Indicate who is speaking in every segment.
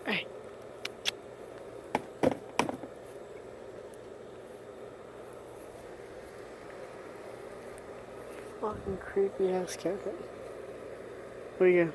Speaker 1: Hey. Fucking creepy ass cat. What do you got?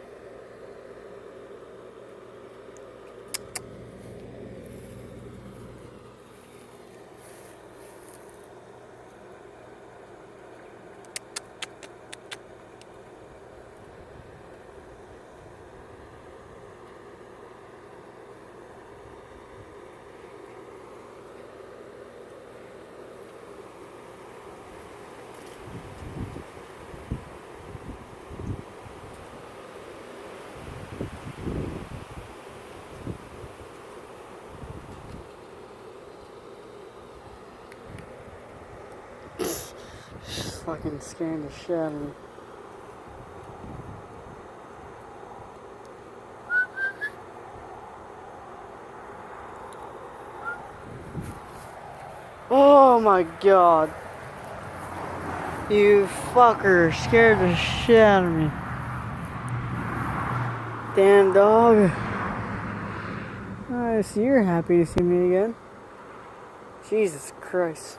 Speaker 1: She's fucking scaring the shit out of me. Oh my god. You fucker scared the shit out of me. Damn dog. Nice, you're happy to see me again. Jesus Christ.